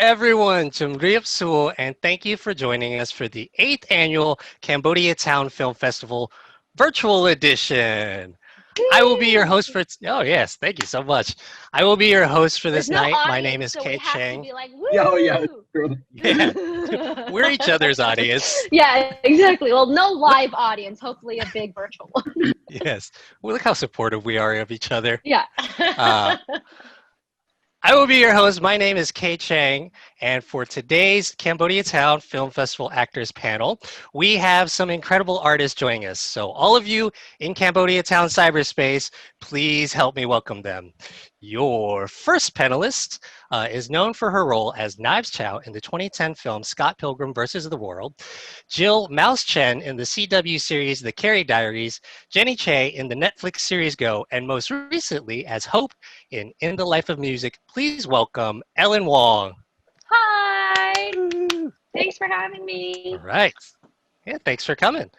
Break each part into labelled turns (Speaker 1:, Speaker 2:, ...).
Speaker 1: everyone, Chumriap Suo, and thank you for joining us for the 8th annual Cambodia Town Film Festival virtual edition. I will be your host for oh yes, thank you so much. I will be your host for
Speaker 2: There's
Speaker 1: this
Speaker 2: no
Speaker 1: night. My name
Speaker 2: audience,
Speaker 1: is
Speaker 2: so we
Speaker 1: Kate
Speaker 2: have to
Speaker 1: Chheng.
Speaker 2: be like,
Speaker 3: Yeah, oh yeah,
Speaker 2: woo!
Speaker 3: true.
Speaker 1: Yeah, we're each other's audience.
Speaker 2: Yeah, exactly. Well, no live audience, hopefully a big virtual one.
Speaker 1: Yes, well, look how supportive we are of each other.
Speaker 2: Yeah.
Speaker 1: Uh, I will be your host. My name is Kate Chheng, and for today's Cambodia Town Film Festival Actors panel, we have some incredible artists joining us. So all of you in Cambodia Town cyberspace, please help me welcome them. Your first panelist is known for her role as Knives Chow in the 2010 film Scott Pilgrim vs. the World, Jill Mouse Chen in the CW series The Carrie Diaries, Jenny Che in the Netflix series Go, and most recently as Hope in the Life of Music. Please welcome Ellen Wong.
Speaker 2: Hi. Thanks for having me.
Speaker 1: All right. Yeah, thanks for coming.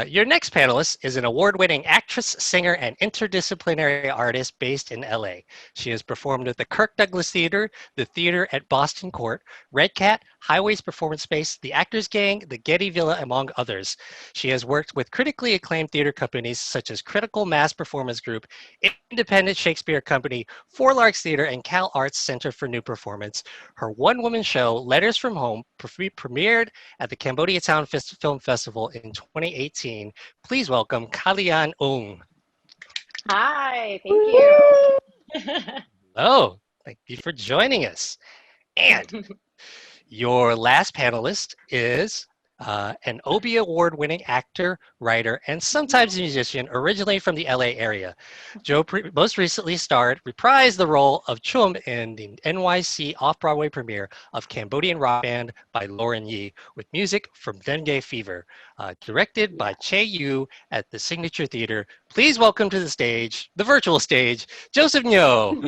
Speaker 1: Your next panelist is an award-winning actress, singer, and interdisciplinary artist based in LA. She has performed at the Kirk Douglas Theater, the Theater at Boston Court, Red Cat, Highways Performance Space, the Actors Gang, the Getty Villa, among others. She has worked with critically acclaimed theater companies such as Critical Mass Performance Group, Independent Shakespeare Company, Four Larks Theater, and Cal Arts Center for New Performance. Her one-woman show, Letters from Home, premiered at the Cambodia Town Film Festival in 2018. Please welcome Kalean Ung.
Speaker 4: Hi, thank you.
Speaker 1: Hello, thank you for joining us. And your last panelist is an Obie Award-winning actor, writer, and sometimes musician originally from the LA area. Joe most recently reprised the role of Chum in the NYC off-Broadway premiere of Cambodian rock band by Lauren Yi with music from Dengue Fever, directed by Che Yu at the Signature Theater. Please welcome to the stage, the virtual stage, Joseph Nyo.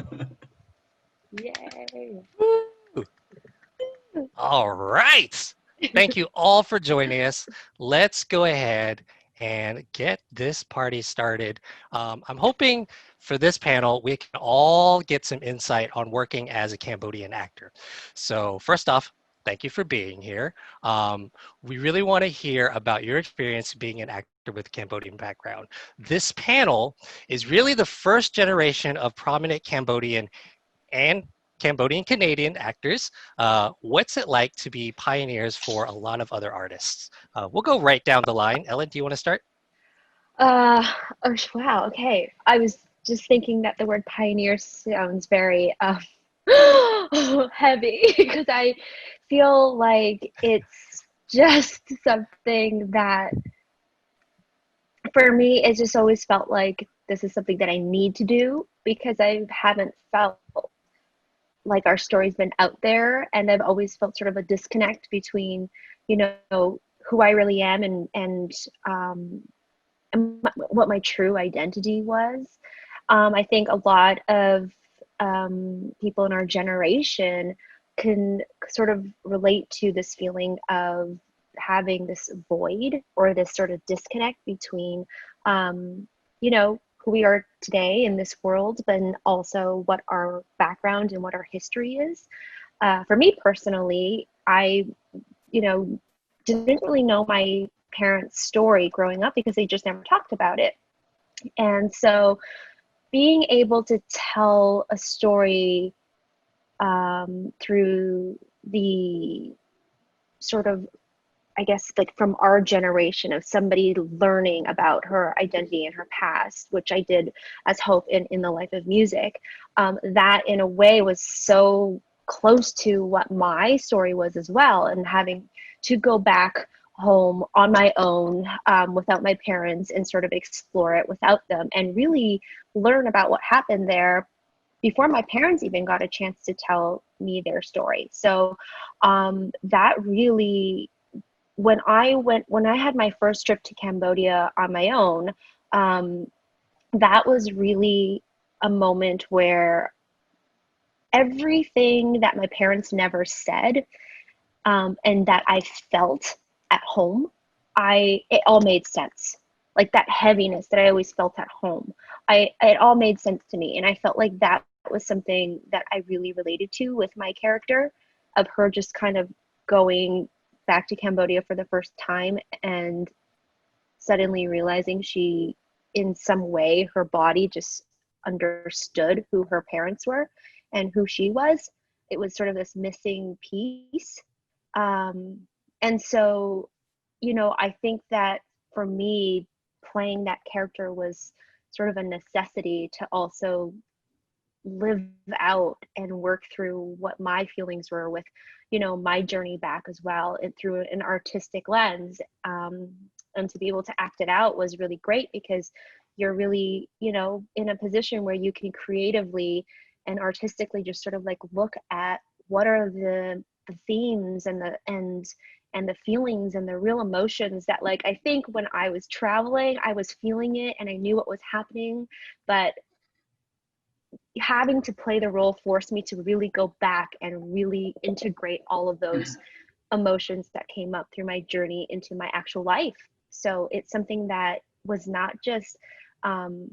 Speaker 2: Yay.
Speaker 1: All right. Thank you all for joining us. Let's go ahead and get this party started. I'm hoping for this panel, we can all get some insight on working as a Cambodian actor. So first off, thank you for being here. We really want to hear about your experience being an actor with a Cambodian background. This panel is really the first generation of prominent Cambodian and Cambodian Canadian actors. What's it like to be pioneers for a lot of other artists? We'll go right down the line. Ellen, do you want to start?
Speaker 2: Oh, wow. Okay. I was just thinking that the word pioneer sounds very heavy because I feel like it's just something that for me, it just always felt like this is something that I need to do because I haven't felt like our story's been out there, and I've always felt sort of a disconnect between, you know, who I really am and what my true identity was. I think a lot of people in our generation can sort of relate to this feeling of having this void or this sort of disconnect between, you know, who we are today in this world, but also what our background and what our history is. For me personally, I, you know, didn't really know my parents' story growing up because they just never talked about it. And so being able to tell a story through the sort of, I guess, like from our generation of somebody learning about her identity and her past, which I did as Hope in the Life of Music, that in a way was so close to what my story was as well. And having to go back home on my own without my parents and sort of explore it without them and really learn about what happened there before my parents even got a chance to tell me their story. So that really, when I had my first trip to Cambodia on my own, that was really a moment where everything that my parents never said and that I felt at home, it all made sense. Like that heaviness that I always felt at home, it all made sense to me, and I felt like that was something that I really related to with my character. of her just kind of going back to Cambodia for the first time and suddenly realizing she, in some way, her body just understood who her parents were and who she was. It was sort of this missing piece. And so, you know, I think that for me, playing that character was sort of a necessity to also live out and work through what my feelings were with, you know, my journey back as well, and through an artistic lens. And to be able to act it out was really great because you're really, you know, in a position where you can creatively and artistically just sort of like look at what are the themes and the feelings and the real emotions that, like, I think when I was traveling, I was feeling it and I knew what was happening, but having to play the role forced me to really go back and really integrate all of those emotions that came up through my journey into my actual life. So it's something that was not just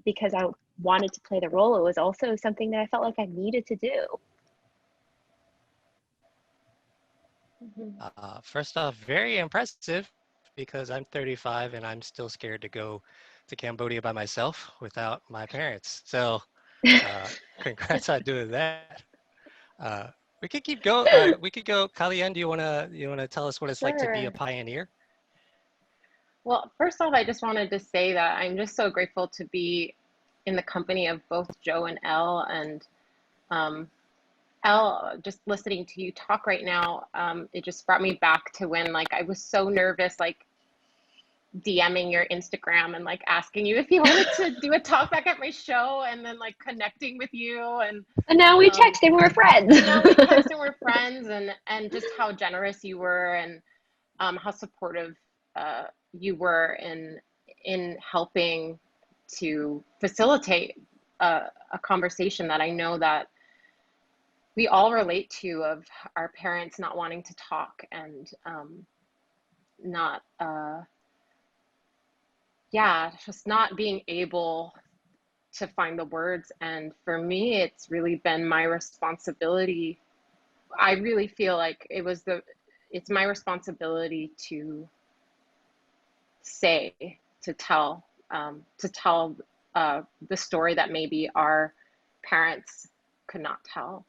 Speaker 2: because I wanted to play the role, it was also something that I felt like I needed to do.
Speaker 1: First off, very impressive because I'm 35 and I'm still scared to go to Cambodia by myself without my parents. So congrats on doing that. Uh, we could keep go. We could go. Kalean, do you wanna tell us what it's like to be a
Speaker 4: Sure.
Speaker 1: pioneer?
Speaker 4: Well, first off, I just wanted to say that I'm just so grateful to be in the company of both Joe and Elle. And um, Elle, just listening to you talk right now, it just brought me back to when, like, I was so nervous, like DMing your Instagram and like asking you if you wanted to do a talk back at my show, and then like connecting with you.
Speaker 2: And now we
Speaker 4: Um,
Speaker 2: text and we're friends.
Speaker 4: and now we text and we're friends, and just how generous you were, and how supportive you were in helping to facilitate a conversation that I know that we all relate to, of our parents not wanting to talk and not yeah, just not being able to find the words. And for me, it's really been my responsibility. I really feel like it's my responsibility to say, to tell the story that maybe our parents could not tell.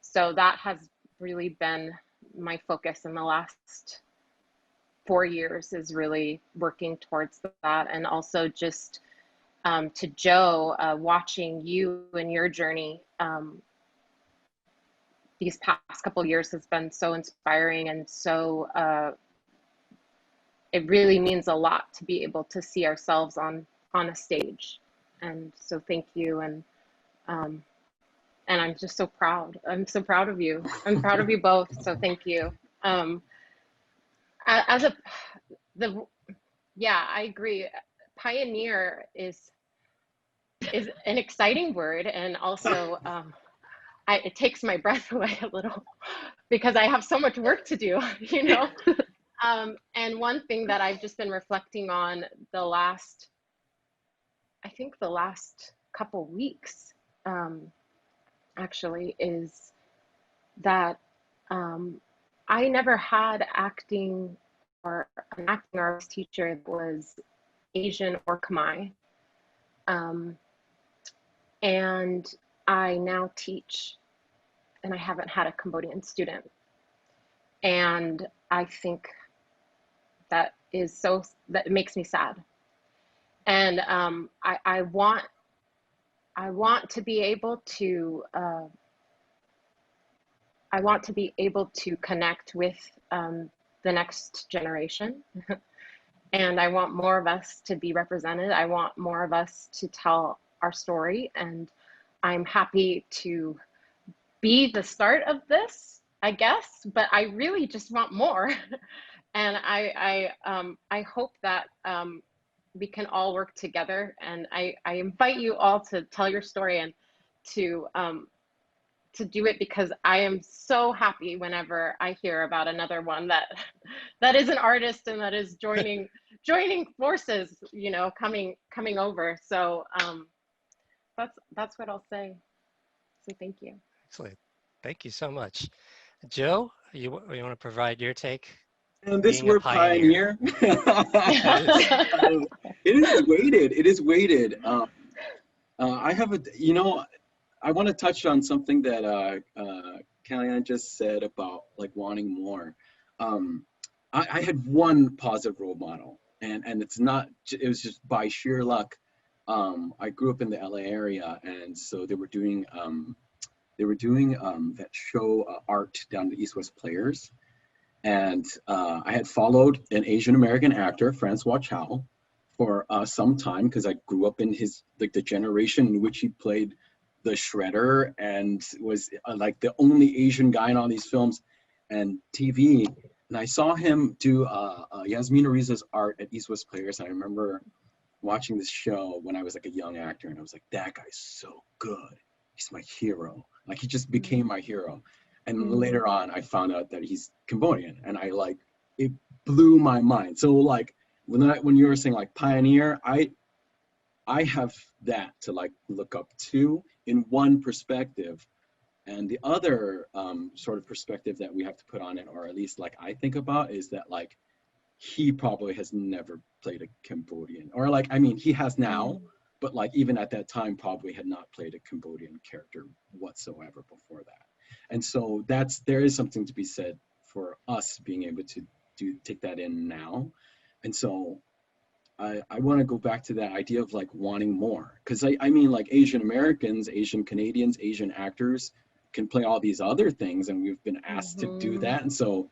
Speaker 4: So that has really been my focus in the last 4 years, is really working towards that. And also just to Joe, watching you and your journey these past couple years has been so inspiring, and so it really means a lot to be able to see ourselves on a stage. And so thank you. And I'm just so proud. I'm so proud of you. I'm proud of you both. So thank you. As a the Yeah, I agree. Pioneer is an exciting word, and also it takes my breath away a little because I have so much work to do, you know. And one thing that I've just been reflecting on I think the last couple weeks, actually, is that I never had acting or an acting arts teacher that was Asian or Khmer. And I now teach, and I haven't had a Cambodian student. And I think that makes me sad. And I want to be able to connect with the next generation. And I want more of us to be represented. I want more of us to tell our story. And I'm happy to be the start of this, I guess, but I really just want more. And I hope that we can all work together. And I invite you all to tell your story and to do it, because I am so happy whenever I hear about another one that is an artist and that is joining forces, you know, coming over. So that's what I'll say. So thank you.
Speaker 1: Excellent. Thank you so much. Joe, you want to provide your take?
Speaker 3: And this
Speaker 1: Being a
Speaker 3: word
Speaker 1: pioneer.
Speaker 3: pioneer, it is weighted. It is weighted. I have a, you know, I want to touch on something that Kalean just said about like wanting more. Um, I had one positive role model, and it's not. It was just by sheer luck. I grew up in the LA area, and so they were doing that show art down the East West Players, and I had followed an Asian American actor, Francois Chow, for some time because I grew up in his like the generation in which he played the Shredder and was like the only Asian guy in all these films and TV. And I saw him do Yasmina Riza's art at East West Players. And I remember watching this show when I was like a young actor, and I was like, that guy's so good. He's my hero. Like he just became my hero. And later on, I found out that he's Cambodian, and I like it blew my mind. So like when you were saying like pioneer, I have that to like look up to in one perspective, and the other sort of perspective that we have to put on it, or at least like I think about, is that like he probably has never played a Cambodian, or like I mean he has now, but like even at that time probably had not played a Cambodian character whatsoever before that. And so there is something to be said for us being able to take that in now. And so I want to go back to that idea of like wanting more, because I mean like Asian Americans, Asian Canadians, Asian actors can play all these other things, and we've been asked to do that. And so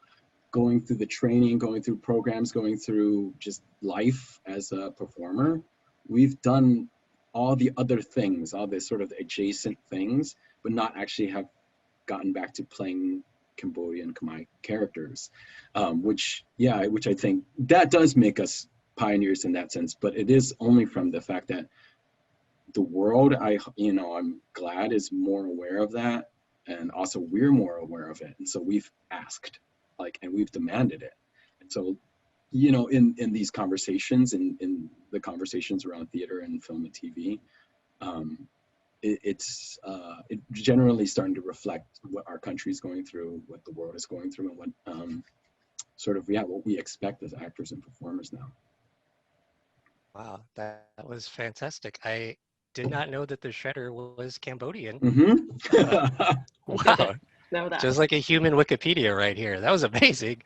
Speaker 3: going through the training, going through programs, going through just life as a performer, we've done all the other things, all the sort of adjacent things, but not actually have gotten back to playing Cambodian Khmer characters, which I think that does make us pioneers in that sense. But it is only from the fact that the world, I'm glad, is more aware of that, and also we're more aware of it, and so we've asked, like, and we've demanded it. And so, in these conversations, in the conversations around theater and film and TV, it's generally starting to reflect what our country is going through, what the world is going through, and what what we expect as actors and performers now.
Speaker 1: Wow, that was fantastic. I did not know that the Shredder was Cambodian. Wow.
Speaker 4: Know that.
Speaker 1: Just like a human Wikipedia right here. That was amazing.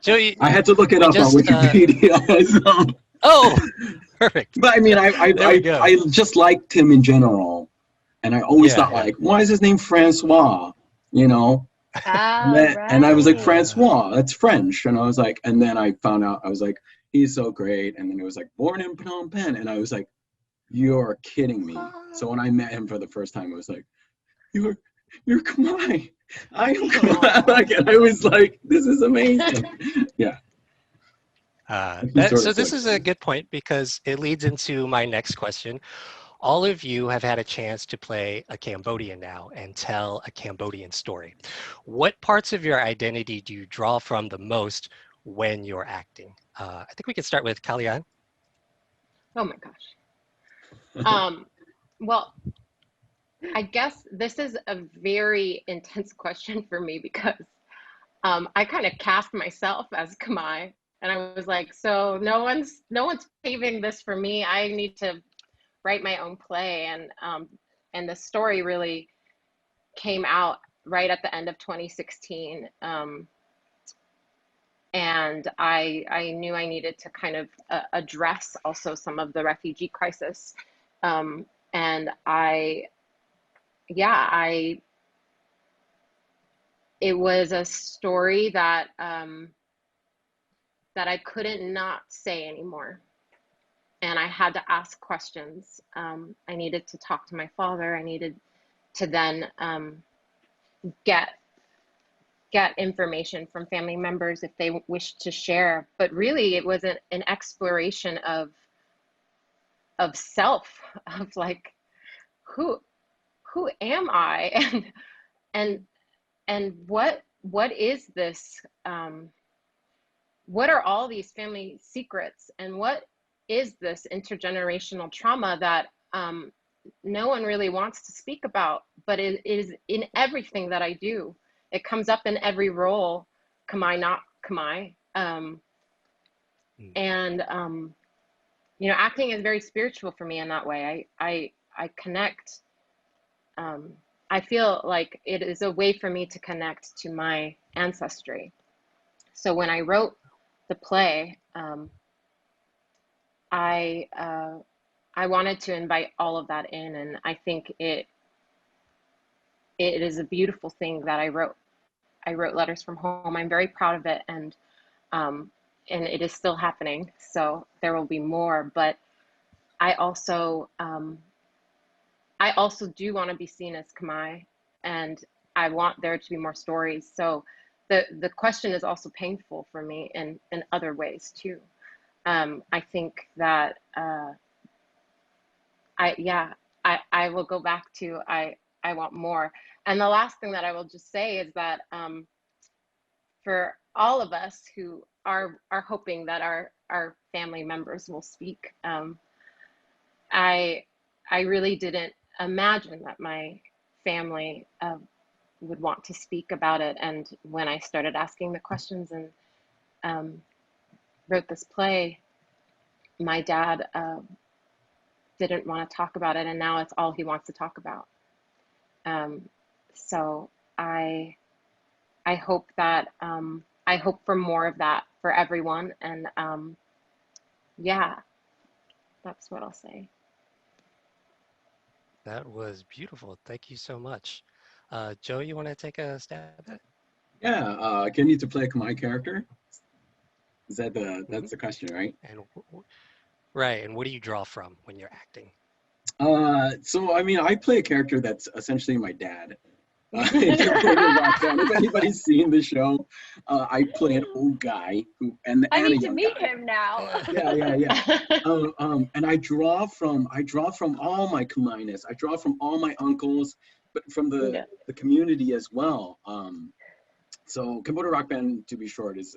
Speaker 1: Joey,
Speaker 3: I had to look it up on Wikipedia.
Speaker 1: Oh, perfect.
Speaker 3: But I mean, I just liked him in general, and I always thought like, why is his name Francois? And I was like, Francois, that's French, and I was like, and then I found out, I was like, he's so great, and then it was like born in Phnom Penh, and I was like, you're kidding me. So when I met him for the first time, I was like, you're Khmer. I am Khmer. And I was like, this is amazing. Yeah.
Speaker 1: So this is a good point, because it leads into my next question. All of you have had a chance to play a Cambodian now and tell a Cambodian story. What parts of your identity do you draw from the most when you're acting? I think we could start with Kalean.
Speaker 4: Oh my gosh. Well, I guess this is a very intense question for me, because I kind of cast myself as Khmer, and I was like, so no one's paving this for me. I need to write my own play, and the story really came out right at the end of 2016. And I knew I needed to kind of address also some of the refugee crisis. And it was a story that that I couldn't not say anymore. And I had to ask questions. I needed to talk to my father. I needed to then get information from family members if they wished to share. But really, it was an exploration of self, of like, who am I, and what is this? What are all these family secrets, and what is this intergenerational trauma that no one really wants to speak about, but it is in everything that I do. it comes up in every role, Khmer, not Khmer. And you know, acting is very spiritual for me in that way. I connect. I feel like it is a way for me to connect to my ancestry. So when I wrote the play, I wanted to invite all of that in, and I think it is a beautiful thing that I wrote. I wrote Letters from Home. I'm very proud of it, and it is still happening. So there will be more, but I also do want to be seen as Khmer, and I want there to be more stories. So the question is also painful for me in other ways too. I think that I will go back to I want more. And the last thing that I will just say is that for all of us who are hoping that our family members will speak, I really didn't imagine that my family would want to speak about it. And when I started asking the questions and wrote this play, my dad didn't want to talk about it, and now it's all he wants to talk about. So I hope that I hope for more of that for everyone, and yeah, that's what I'll say.
Speaker 1: That was beautiful. Thank you so much. Joe, you want to take a stab at it?
Speaker 3: Yeah, can you to play my character? Is that that's the question, right?
Speaker 1: And right, and what do you draw from when you're acting?
Speaker 3: So I mean, I play a character that's essentially my dad. If anybody's seen the show, I play an old guy and
Speaker 2: I
Speaker 3: a
Speaker 2: need to
Speaker 3: young
Speaker 2: meet
Speaker 3: guy.
Speaker 2: him now.
Speaker 3: Yeah. And I draw from all my Khmer-ness. I draw from all my uncles, but from the community as well. So Cambodian Rock Band, to be short, is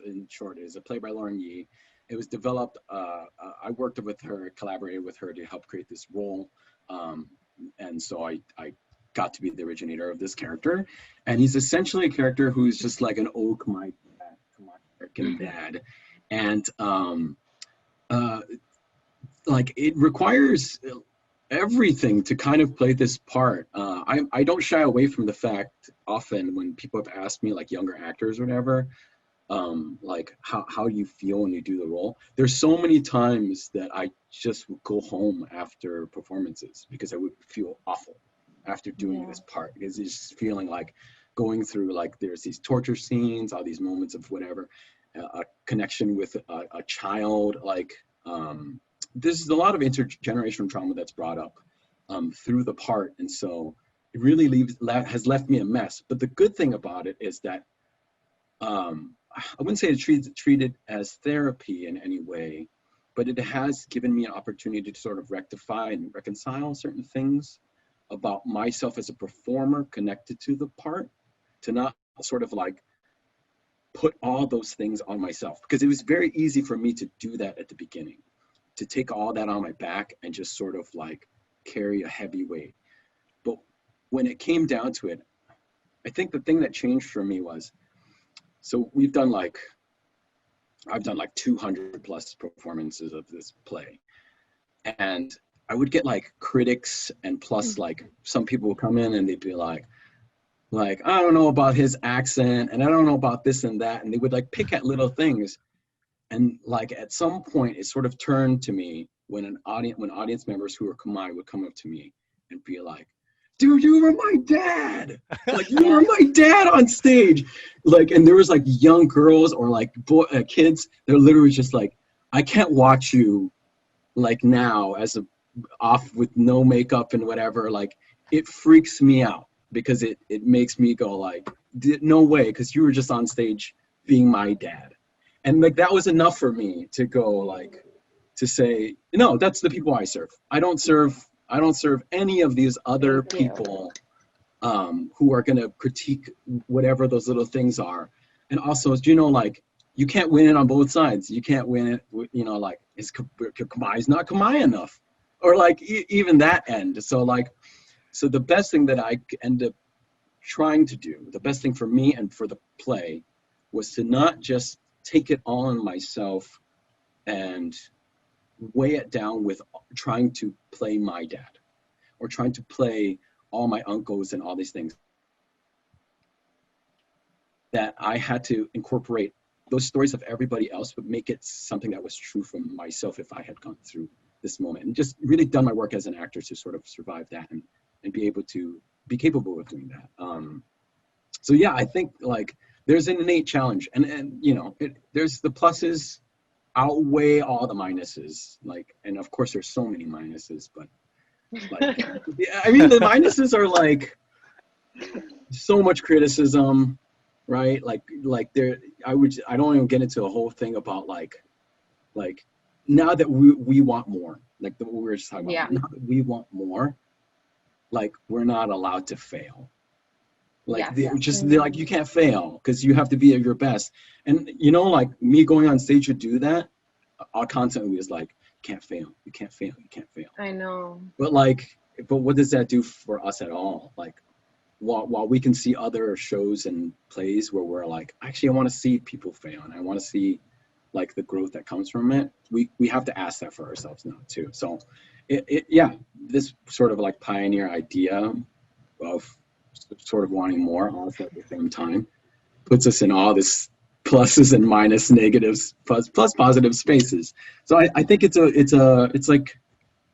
Speaker 3: a play by Lauren Yee. It was developed. I worked with her, collaborated with her to help create this role, and so I got to be the originator of this character. And he's essentially a character who's just like an old Khmer American dad, and like it requires everything to kind of play this part. I don't shy away from the fact often when people have asked me, like younger actors or whatever, like how do you feel when you do the role? There's so many times that I just would go home after performances because I would feel awful after doing this part, because it's just feeling like going through, like there's these torture scenes, all these moments of whatever, a connection with a child, like there's a lot of intergenerational trauma that's brought up through the part, and so it really has left me a mess. But the good thing about it is that I wouldn't say it's treated as therapy in any way, but it has given me an opportunity to sort of rectify and reconcile certain things about myself as a performer connected to the part, to not sort of like put all those things on myself, because it was very easy for me to do that at the beginning, to take all that on my back and just sort of like carry a heavy weight. But when it came down to it, I think the thing that changed for me was, so I've done like 200 plus performances of this play, and I would get like critics, and plus like some people would come in and they'd be like, I don't know about his accent, and I don't know about this and that, and they would like pick at little things. And like at some point, it sort of turned to me when audience members who were Khmer would come up to me and be like, "Dude, you were my dad! Like you were my dad on stage!" Like, and there was like young girls or like kids. They're literally just like, "I can't watch you like now as off with no makeup and whatever. Like it freaks me out because it makes me go like, no way, because you were just on stage being my dad." And like that was enough for me to go like, to say, no, that's the people I serve. I don't serve any of these other people who are going to critique whatever those little things are. And also, you know, like you can't win it on both sides. You can't win it, you know, like is not Khmer enough, or like even that end. So like, so the best thing that I end up trying to do, the best thing for me and for the play, was to not just take it all on myself and weigh it down with trying to play my dad or trying to play all my uncles and all these things. That I had to incorporate those stories of everybody else, but make it something that was true for myself if I had gone through this moment, and just really done my work as an actor to sort of survive that and be able to be capable of doing that. So yeah, I think like there's an innate challenge, and you know, there's the pluses outweigh all the minuses. Like, and of course there's so many minuses, but like, yeah, I mean the minuses are like so much criticism, right? Like there, I don't even get into a whole thing about like now that we want more, like what we were just talking about.
Speaker 4: Yeah.
Speaker 3: Now that we want more, like we're not allowed to fail. Like
Speaker 4: Yes.
Speaker 3: they're like, you can't fail because you have to be at your best. And you know, like me going on stage to do that, our constantly is like, can't fail, you can't fail, you can't fail.
Speaker 4: I know.
Speaker 3: But like, but what does that do for us at all? Like, while we can see other shows and plays where we're like, actually, I want to see people fail and I want to see like the growth that comes from it. We have to ask that for ourselves now too. So, yeah, this sort of like pioneer idea of sort of wanting more all at the same time puts us in all this pluses and minus negatives plus positive spaces. So I think it's like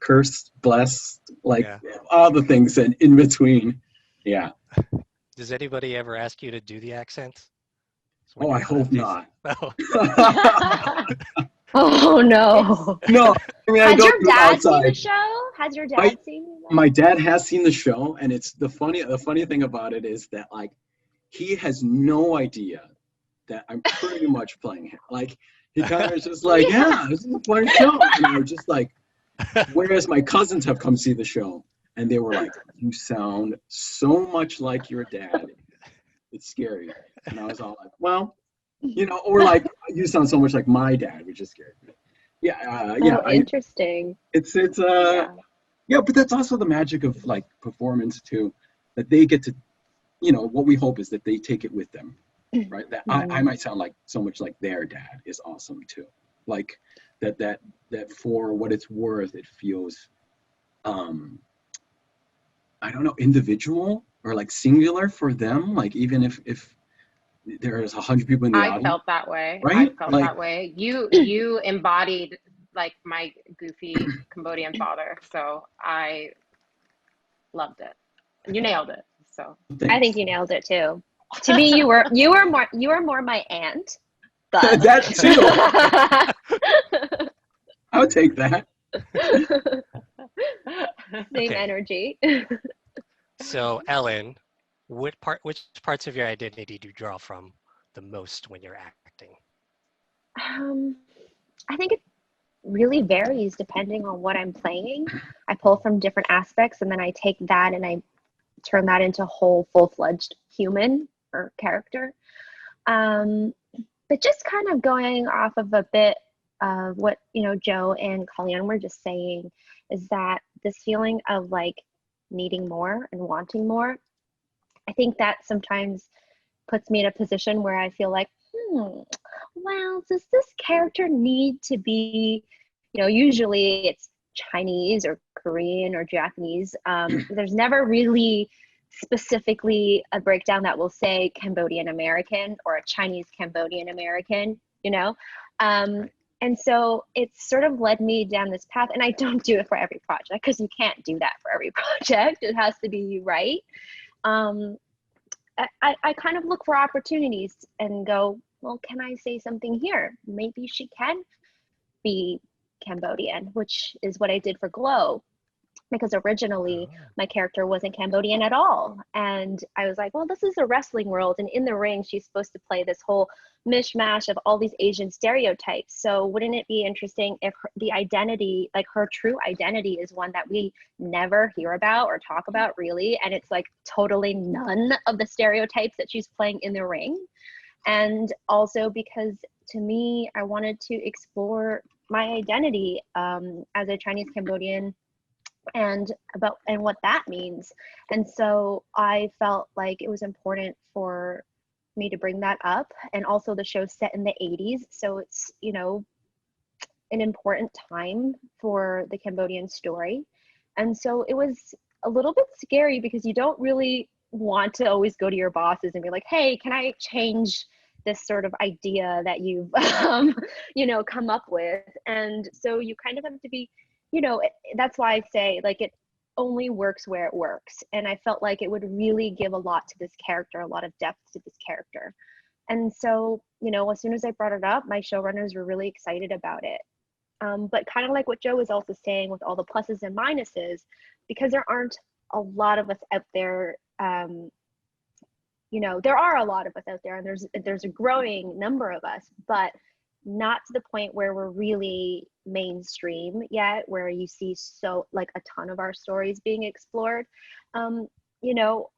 Speaker 3: cursed, blessed, like all the things in between. Yeah.
Speaker 1: Does anybody ever ask you to do the accents?
Speaker 3: Oh, I hope not.
Speaker 1: Oh.
Speaker 2: Oh no.
Speaker 3: No, I mean, I
Speaker 2: Has
Speaker 3: go
Speaker 2: your
Speaker 3: through
Speaker 2: dad
Speaker 3: outside.
Speaker 2: seen the show? Has your dad seen it?
Speaker 3: My dad has seen the show, and it's the funny thing about it is that like he has no idea that I'm pretty much playing him. Like he kind of is just like, yeah, this is a funny show. And I'm just like, whereas my cousins have come see the show, and they were like, you sound so much like your dad. It's scary. And I was all like, well, you know, or like, you sound so much like my dad, which is scary. Yeah, yeah.
Speaker 2: Oh, interesting.
Speaker 3: It's yeah, but that's also the magic of like performance too, that they get to, you know, what we hope is that they take it with them, right? That I might sound like so much like their dad is awesome too. Like that for what it's worth, it feels, I don't know, individual or like singular for them. Like even if there's 100 people in the audience.
Speaker 4: I felt that way.
Speaker 3: Right?
Speaker 4: I felt
Speaker 3: Like,
Speaker 4: that way. You embodied like my goofy Cambodian father, so I loved it. You nailed it. So
Speaker 2: I think you nailed it too. To me, you were more my aunt. But
Speaker 3: that too. I would take that.
Speaker 2: Same energy.
Speaker 1: So Ellen, which parts of your identity do you draw from the most when you're acting?
Speaker 2: I think it really varies depending on what I'm playing. I pull from different aspects and then I take that and I turn that into whole full-fledged human or character. But just kind of going off of a bit of what, you know, Joe and Kalean were just saying, is that this feeling of like needing more and wanting more, I think that sometimes puts me in a position where I feel like, well, does this character need to be, you know, usually it's Chinese or Korean or Japanese. There's never really specifically a breakdown that will say Cambodian American or a Chinese Cambodian American, you know? And so it's sort of led me down this path, and I don't do it for every project because you can't do that for every project. It has to be right. I kind of look for opportunities and go, well, can I say something here? Maybe she can be Cambodian, which is what I did for Glow, because originally my character wasn't Cambodian at all. And I was like, well, this is a wrestling world, and in the ring, she's supposed to play this whole mishmash of all these Asian stereotypes. So wouldn't it be interesting if the identity, like her true identity, is one that we never hear about or talk about really, and it's like totally none of the stereotypes that she's playing in the ring? And also because to me, I wanted to explore my identity as a Chinese Cambodian and what that means. And so I felt like it was important for me to bring that up. And also the show's set in the 80s, so it's, you know, an important time for the Cambodian story. And so it was a little bit scary because you don't really want to always go to your bosses and be like, hey, can I change this sort of idea that you've you know, come up with? And so you kind of have to be, you know, that's why I say like it only works where it works. And I felt like it would really give a lot to this character, a lot of depth to this character. And so, you know, as soon as I brought it up, my showrunners were really excited about it. But kind of like what Joe was also saying with all the pluses and minuses, because there aren't a lot of us out there, you know, there are a lot of us out there, and there's a growing number of us, but not to the point where we're really mainstream yet, where you see so like a ton of our stories being explored. You know,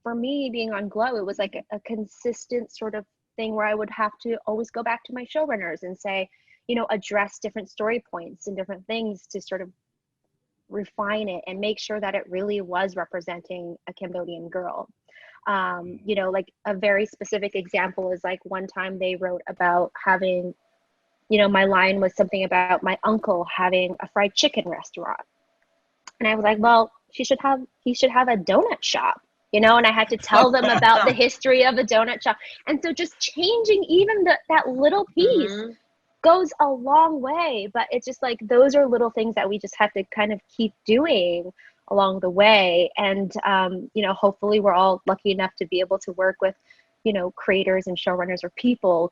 Speaker 2: for me being on Glow, it was like a consistent sort of thing where I would have to always go back to my showrunners and say, you know, address different story points and different things to sort of refine it and make sure that it really was representing a Cambodian girl. You know, like a very specific example is like one time they wrote about having, you know, my line was something about my uncle having a fried chicken restaurant. And I was like, well, he should have a donut shop, you know, and I had to tell them about the history of a donut shop. And so just changing even that little piece goes a long way. But it's just like, those are little things that we just have to kind of keep doing along the way. And, you know, hopefully we're all lucky enough to be able to work with, you know, creators and showrunners or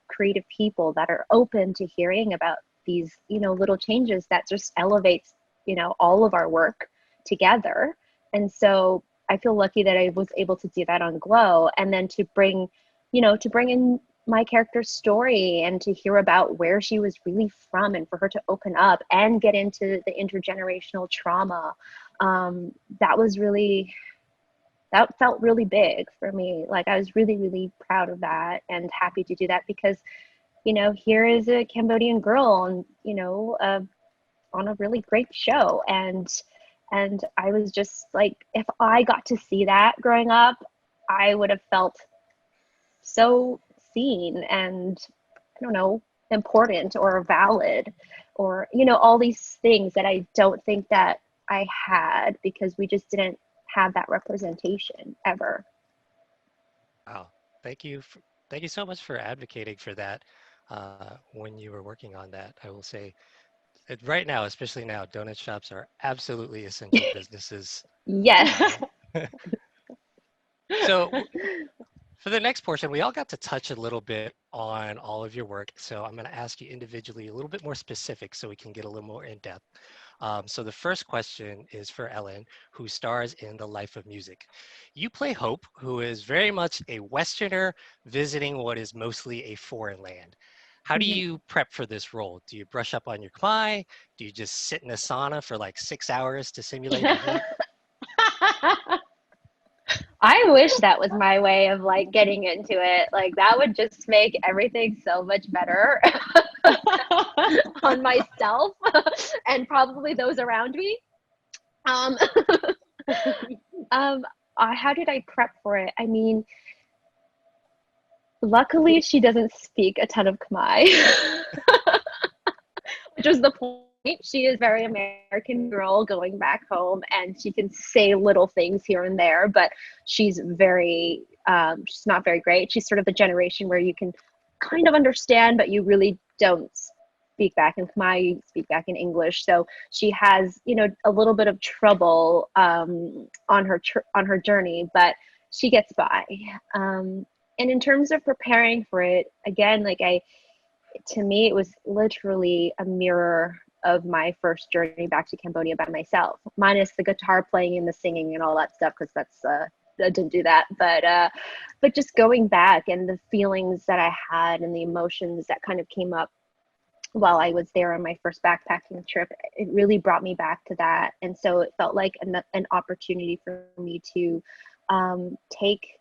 Speaker 2: creative people that are open to hearing about these, you know, little changes that just elevates, you know, all of our work together. And so I feel lucky that I was able to do that on Glow, and then to bring in my character's story and to hear about where she was really from, and for her to open up and get into the intergenerational trauma. That felt really big for me. Like I was really, really proud of that and happy to do that, because, you know, here is a Cambodian girl and, you know, on a really great show. And I was just like, if I got to see that growing up, I would have felt so seen and, I don't know, important or valid, or, you know, all these things that I don't think that I had, because we just didn't have that representation ever.
Speaker 1: Wow. Thank you. Thank you so much for advocating for that when you were working on that. I will say right now, especially now, donut shops are absolutely essential businesses.
Speaker 2: Yes.
Speaker 1: So for the next portion, we all got to touch a little bit on all of your work. So I'm going to ask you individually a little bit more specific so we can get a little more in depth. So the first question is for Ellen, who stars in The Life of Music. You play Hope, who is very much a Westerner visiting what is mostly a foreign land. How do you prep for this role? Do you brush up on your Khmer? Do you just sit in a sauna for like 6 hours to simulate the heat?
Speaker 2: I wish that was my way of like getting into it. Like that would just make everything so much better on myself and probably those around me. How did I prep for it? I mean, luckily she doesn't speak a ton of Khmer, which was the point. She is very American girl going back home, and she can say little things here and there, but she's not very great. She's sort of the generation where you can kind of understand, but you really don't speak back in Khmer, you speak back in English. So she has, you know, a little bit of trouble on her journey, but she gets by. And in terms of preparing for it, again, to me, it was literally a mirror of my first journey back to Cambodia by myself, minus the guitar playing and the singing and all that stuff, because I didn't do that. But just going back and the feelings that I had and the emotions that kind of came up while I was there on my first backpacking trip, it really brought me back to that. And so it felt like an opportunity for me to take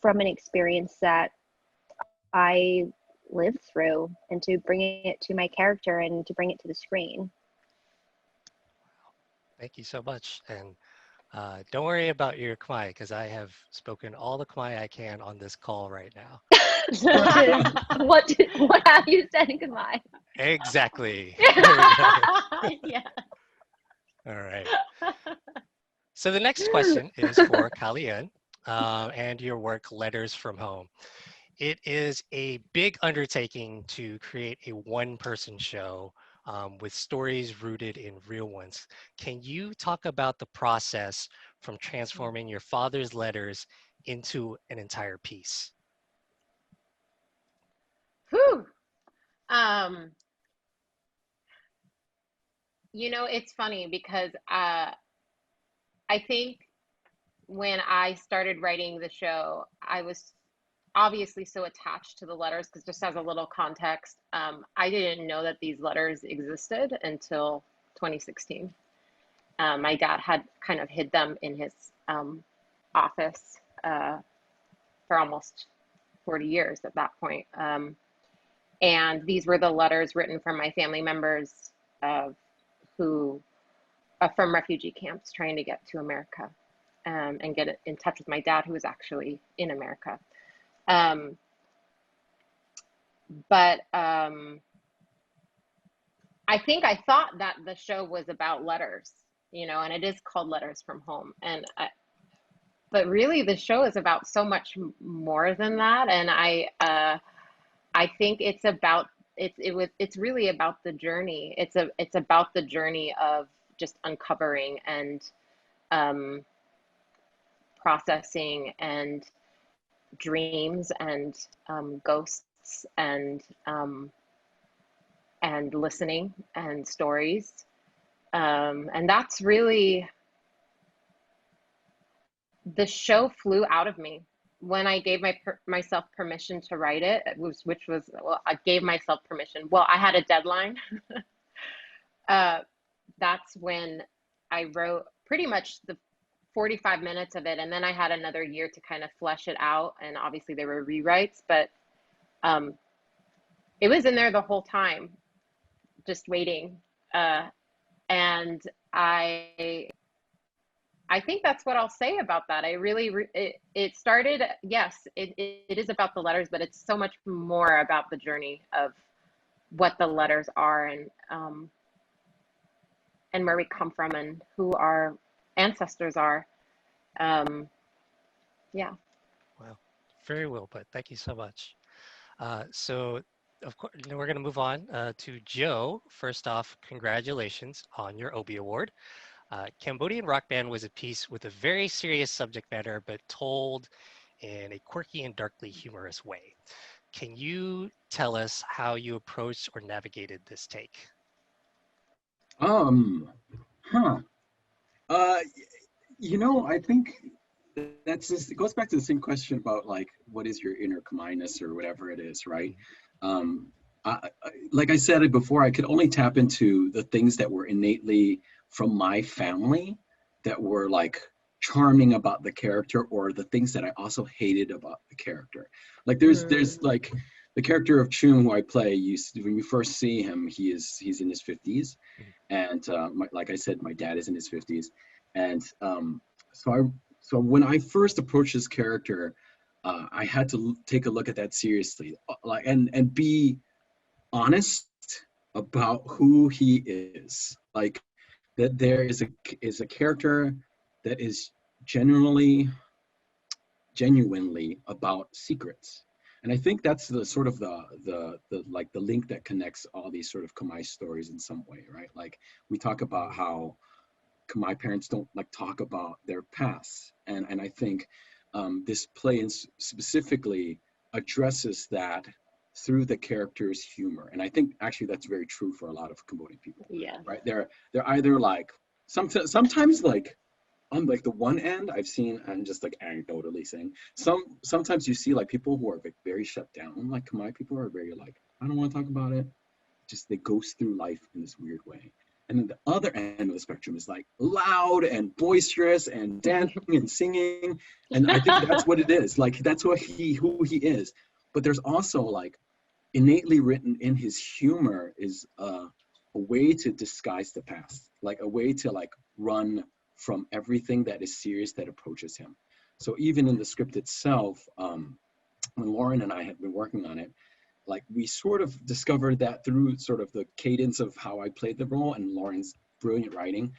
Speaker 2: from an experience that I lived through and to bring it to my character and to bring it to the screen.
Speaker 1: Thank you so much. And don't worry about your Khmer, because I have spoken all the Khmer I can on this call right now.
Speaker 2: What have you said in Khmer?
Speaker 1: Exactly. There we go.
Speaker 4: Yeah.
Speaker 1: All right. So the next question is for Kalean and your work, Letters from Home. It is a big undertaking to create a one-person show with stories rooted in real ones. Can you talk about the process from transforming your father's letters into an entire piece?
Speaker 4: Whew. Um, you know, it's funny because I think when I started writing the show, I was obviously so attached to the letters because just as a little context, I didn't know that these letters existed until 2016. My dad had kind of hid them in his office for almost 40 years at that point. And these were the letters written from my family members who from refugee camps trying to get to America and get in touch with my dad, who was actually in America. But I think I thought that the show was about letters, you know, and it is called Letters from Home. But really the show is about so much more than that. And I think it's about, it's really about the journey. It's about the journey of just uncovering and processing and dreams and ghosts and listening and stories. And that's really, the show flew out of me when I gave myself permission to write it, which was, well, I gave myself permission. Well, I had a deadline. That's when I wrote pretty much the 45 minutes of it. And then I had another year to kind of flesh it out. And obviously there were rewrites, but it was in there the whole time, just waiting. And I think that's what I'll say about that. I really, it started, yes, it is about the letters, but it's so much more about the journey of what the letters are and where we come from and who our ancestors are. Yeah.
Speaker 1: Wow, very well put. Thank you so much. So, of course, we're going to move on to Joe. First off, congratulations on your Obie Award. Cambodian Rock Band was a piece with a very serious subject matter, but told in a quirky and darkly humorous way. Can you tell us how you approached or navigated this take?
Speaker 3: Huh. You know, I think that's just, it goes back to the same question about like, what is your inner kindness or whatever it is, right? Like I said it before, I could only tap into the things that were innately from my family that were like charming about the character, or the things that I also hated about the character. Like there's like the character of Chheng, who I play. When you first see him, he's in his 50s, and like I said, my dad is in his 50s, and so when I first approached this character, I had to take a look at that seriously, like and be honest about who he is. Like that there is a character that is genuinely about secrets. And I think that's the sort of the like the link that connects all these sort of Khmer stories in some way, right? Like we talk about how Khmer parents don't like talk about their past, and I think this play specifically addresses that through the character's humor. And I think actually that's very true for a lot of Cambodian people.
Speaker 4: Yeah.
Speaker 3: Right? They're either like sometimes like on like the one end I've seen, and just like anecdotally saying, sometimes you see like people who are like very shut down, like Khmer people are very like, I don't want to talk about it. Just they go through life in this weird way. And then the other end of the spectrum is like loud and boisterous and dancing and singing. And I think that's what it is. Like that's who he is. But there's also like innately written in his humor is a way to disguise the past, like a way to like run from everything that is serious that approaches him. So even in the script itself, when Lauren and I had been working on it, like we sort of discovered that through sort of the cadence of how I played the role and Lauren's brilliant writing,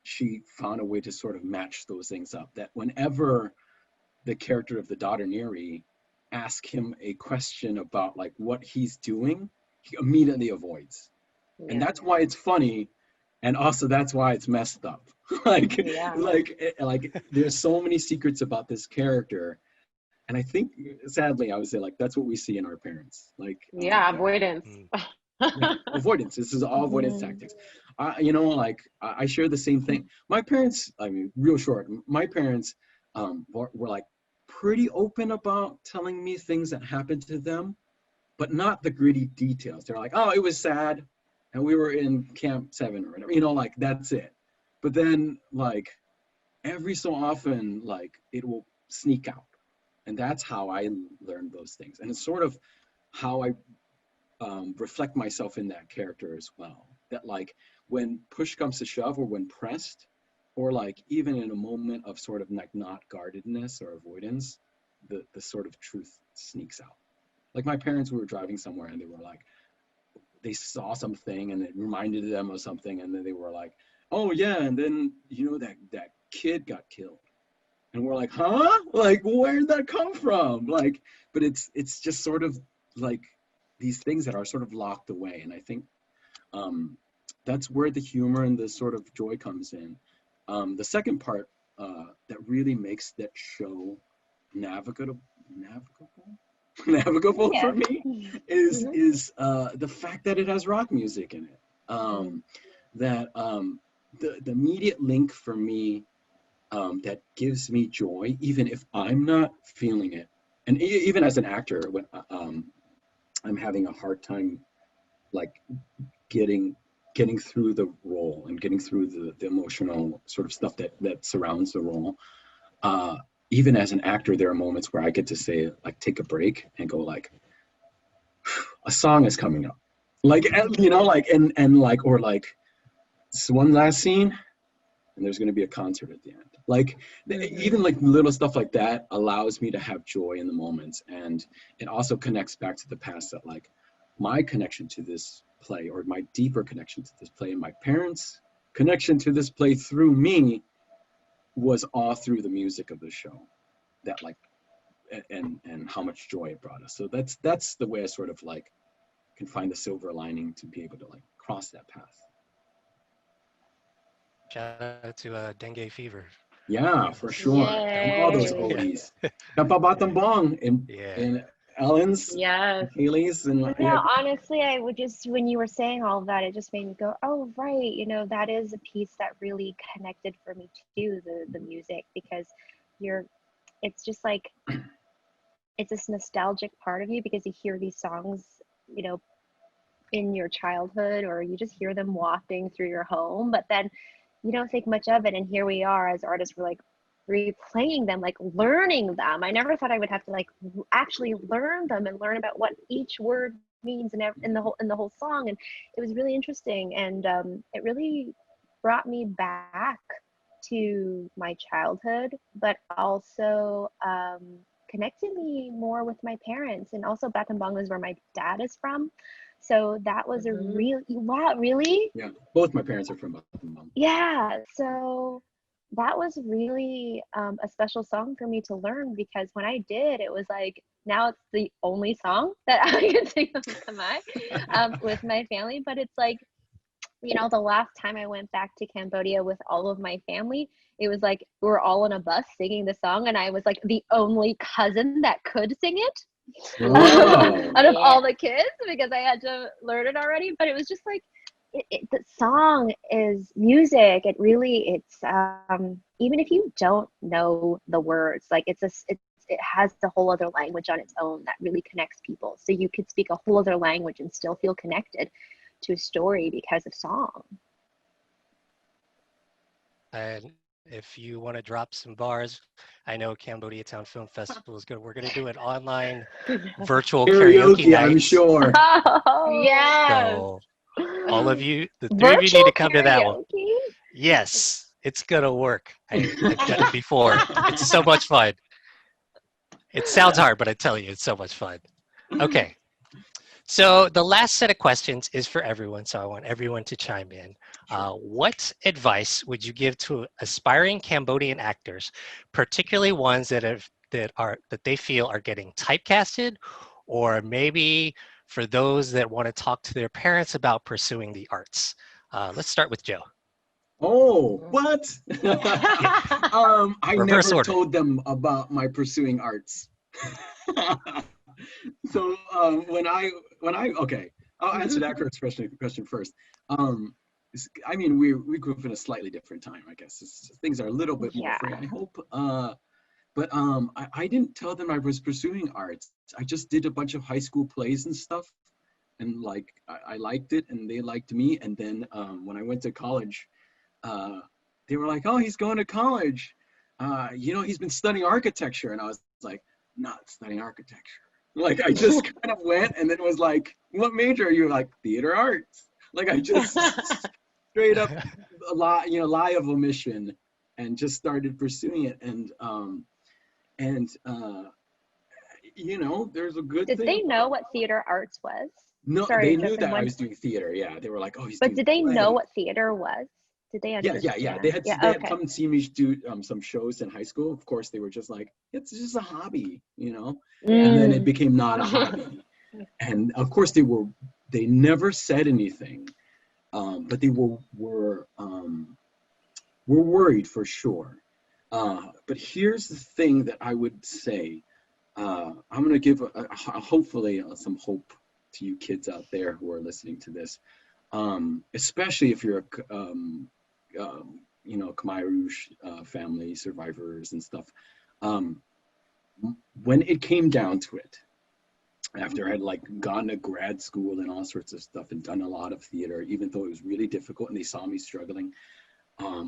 Speaker 3: she found a way to sort of match those things up, that whenever the character of the daughter Neri asks him a question about like what he's doing, he immediately avoids.
Speaker 4: Yeah.
Speaker 3: And that's why it's funny, and also that's why it's messed up. like there's so many secrets about this character, and I think sadly I would say like that's what we see in our parents. Like
Speaker 4: avoidance.
Speaker 3: yeah, avoidance. This is all avoidance tactics. You know, like I share the same thing. My parents, I mean, real short, my parents were like pretty open about telling me things that happened to them, but not the gritty details. They're like, oh, it was sad, and we were in Camp 7 or whatever, you know, like that's it. But then like every so often, like it will sneak out. And that's how I learned those things. And it's sort of how I reflect myself in that character as well. That like when push comes to shove, or when pressed, or like even in a moment of sort of like not guardedness or avoidance, the sort of truth sneaks out. Like my parents, we were driving somewhere and they were like, they saw something and it reminded them of something, and then they were like, oh yeah, and then you know that kid got killed. And we're like, huh? Like, where'd that come from? Like, but it's just sort of like these things that are sort of locked away. And I think that's where the humor and the sort of joy comes in. The second part that really makes that show navigable for me is the fact that it has rock music in it. That the immediate link for me that gives me joy, even if I'm not feeling it. And even as an actor, when I'm having a hard time like getting through the role and getting through the emotional sort of stuff that surrounds the role. Even as an actor, there are moments where I get to say, like, take a break and go like, a song is coming up. Like, you know, like, and like, or like, this one last scene, and there's going to be a concert at the end. Like, even like little stuff like that allows me to have joy in the moments. And it also connects back to the past, that like my connection to this play, or my deeper connection to this play, and my parents' connection to this play through me was all through the music of the show. That like, and how much joy it brought us. So that's the way I sort of like can find the silver lining to be able to like cross that path.
Speaker 1: Shout out to Dengue Fever.
Speaker 3: Yeah, for sure. And all those oldies. Kampabatang Bong in Ellen's,
Speaker 4: yes,
Speaker 3: Haley's, and
Speaker 2: yeah, honestly, I would just, when you were saying all of that, it just made me go, oh, right, you know, that is a piece that really connected for me too, the music, because it's just like, it's this nostalgic part of you, because you hear these songs, you know, in your childhood, or you just hear them wafting through your home, but then you don't think much of it, and here we are as artists, we're like replaying them, like learning them. I never thought I would have to like actually learn them and learn about what each word means in the whole song, and it was really interesting, and it really brought me back to my childhood, but also connected me more with my parents. And also Battambang is where my dad is from, so that was a real, wow, really?
Speaker 3: Yeah, both my parents are from Battambang.
Speaker 2: Yeah, so that was really a special song for me to learn, because when I did, it was like, now it's the only song that I can sing with with my family. But it's like, you know, the last time I went back to Cambodia with all of my family, it was like we were all on a bus singing the song, and I was like the only cousin that could sing it. Out of all the kids, because I had to learn it already. But it was just like, the song is music. It even if you don't know the words, like it has the whole other language on its own that really connects people. So you could speak a whole other language and still feel connected to a story because of song.
Speaker 1: And if you want to drop some bars, I know Cambodia Town Film Festival is good. We're going to do an online virtual karaoke night.
Speaker 3: I'm sure.
Speaker 2: Oh,
Speaker 4: yes.
Speaker 1: So all of you, the three of you need to come to that one. Yes, it's gonna work. I've done it before. It's so much fun. It sounds hard, but I tell you, it's so much fun. Okay. So the last set of questions is for everyone, so I want everyone to chime in. What advice would you give to aspiring Cambodian actors, particularly ones that they feel are getting typecasted, or maybe for those that want to talk to their parents about pursuing the arts? Let's start with Joe.
Speaker 3: Oh, what? I
Speaker 1: Reverse
Speaker 3: never
Speaker 1: order.
Speaker 3: told them about my pursuing arts. So okay, I'll answer that question first. I mean, we grew up in a slightly different time, I guess. Things are a little bit more free, I hope. I didn't tell them I was pursuing arts. I just did a bunch of high school plays and stuff, and like I liked it, and they liked me. And then when I went to college, they were like, "Oh, he's going to college. He's been studying architecture," and I was like, "Not studying architecture." Like I just kind of went, and then it was like, "What major are you?" Like theater arts. Like I just straight up lie of omission, and just started pursuing it. And there's a good
Speaker 2: Did
Speaker 3: thing.
Speaker 2: they know what theater arts was?
Speaker 3: No,
Speaker 2: Sorry
Speaker 3: they
Speaker 2: to
Speaker 3: knew
Speaker 2: jump in
Speaker 3: that I
Speaker 2: one.
Speaker 3: was doing theater. Yeah, they were like, "Oh, he's
Speaker 2: But
Speaker 3: doing
Speaker 2: did they know
Speaker 3: play."
Speaker 2: what theater was? Did they understand?
Speaker 3: Yeah.
Speaker 2: Yeah,
Speaker 3: They had
Speaker 2: okay.
Speaker 3: come and see me do some shows in high school. Of course, they were just like, "It's just a hobby," And then it
Speaker 2: Mm.
Speaker 3: became not a hobby. And of course, they never said anything, but they were worried for sure. But here's the thing that I would say. I'm going to give hopefully some hope to you kids out there who are listening to this, especially if you're Khmer Rouge family survivors and stuff. When it came down to it, after I had like gone to grad school and all sorts of stuff and done a lot of theater, even though it was really difficult and they saw me struggling,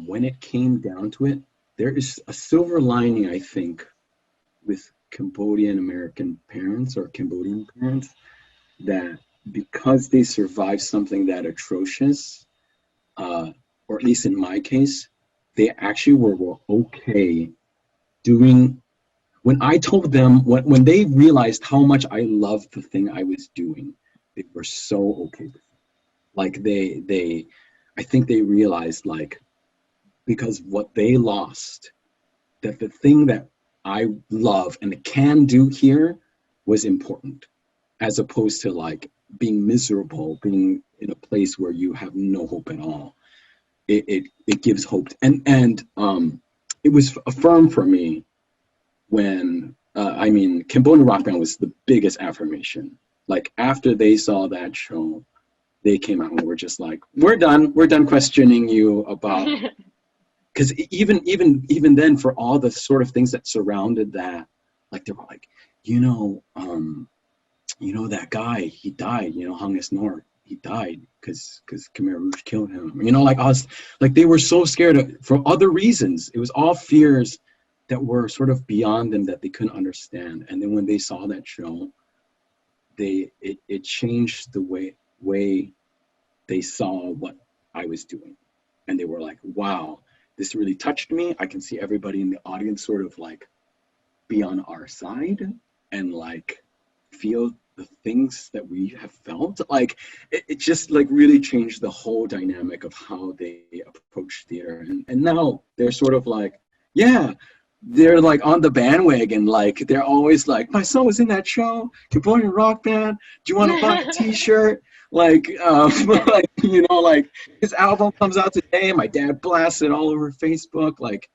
Speaker 3: when it came down to it, there is a silver lining, I think, with Cambodian American parents or Cambodian parents, that because they survived something that atrocious, or at least in my case, they actually were okay doing. When I told them, when they realized how much I loved the thing I was doing, they were so okay with it. Like I think they realized, like, because what they lost, that the thing that I love and can do here was important, as opposed to like being miserable, being in a place where you have no hope at all. It gives hope, and it was affirmed for me when Cambodian Rock Band was the biggest affirmation. Like after they saw that show, they came out and were just like, we're done questioning you about. Because even then, for all the sort of things that surrounded that, like they were like, that guy, he died, Hung Nor, he died because Khmer Rouge killed him. Like us, like they were so scared for other reasons. It was all fears that were sort of beyond them that they couldn't understand. And then when they saw that show, it changed the way they saw what I was doing, and they were like, wow. This really touched me. I can see everybody in the audience sort of like be on our side and like feel the things that we have felt. Like it just like really changed the whole dynamic of how they approach theater. And now they're sort of like, yeah, they're like on the bandwagon. Like they're always like, my son was in that show, Cambodian Rock Band. Do you want to buy a T-shirt? Like, like his album comes out today. My dad blasts it all over Facebook. Like,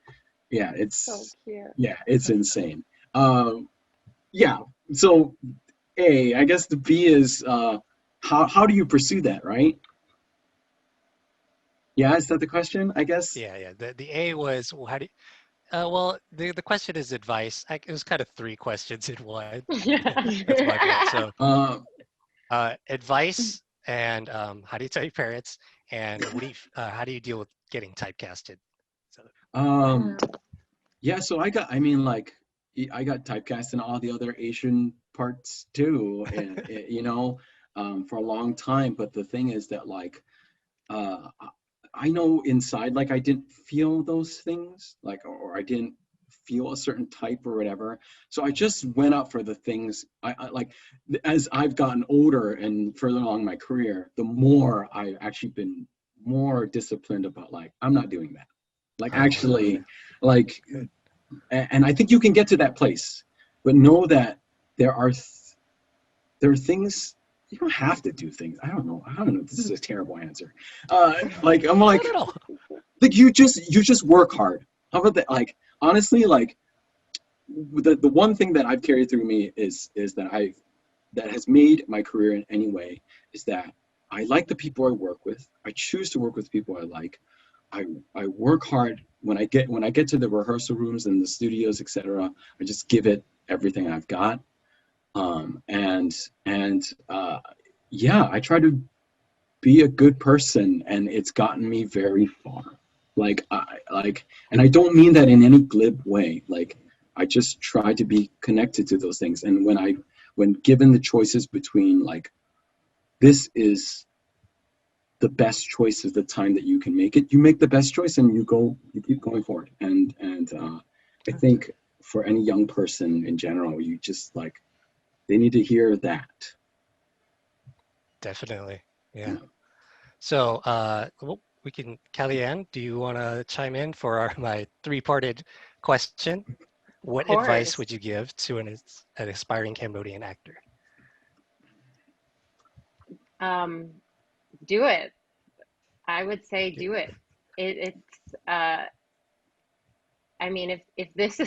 Speaker 3: yeah, it's
Speaker 4: So cute.
Speaker 3: Yeah, it's insane. Yeah. So, I guess the B is how do you pursue that, right? Yeah, is that the question? I guess.
Speaker 1: Yeah. The A was, well, how do you, well, the question is advice. It was kind of three questions in one. That's my bad. So, advice and how do you tell your parents, and how do you deal with getting typecasted? So,
Speaker 3: Yeah, so I got typecast in all the other Asian parts too, and for a long time. But the thing is that like, I know inside, like I didn't feel those things, like, or I didn't feel a certain type or whatever. So I just went up for the things I like. As I've gotten older and further along my career, the more I've actually been more disciplined about, like, I'm not doing that. Like, actually, like, and I think you can get to that place, but know that there are things. You don't have to do things. I don't know. This is a terrible answer. Like, I'm like,
Speaker 1: No.
Speaker 3: like you just work hard. How about that? Like, honestly, like the one thing that I've carried through me is that has made my career in any way is that I like the people I work with. I choose to work with people I like. I work hard when I get to the rehearsal rooms and the studios, etc. I just give it everything I've got. Yeah, I try to be a good person, and it's gotten me very far. And I don't mean that in any glib way. Like, I just try to be connected to those things. And when given the choices between, like, this is the best choice of the time that you can make it, you make the best choice and you keep going forward. And I think for any young person in general, you just, like, they need to hear that.
Speaker 1: Definitely. Yeah. So well, we can, Kalean, do you want to chime in for my three-parted question? What advice would you give to an aspiring Cambodian actor?
Speaker 4: Do it. I would say do it. It's I mean, if this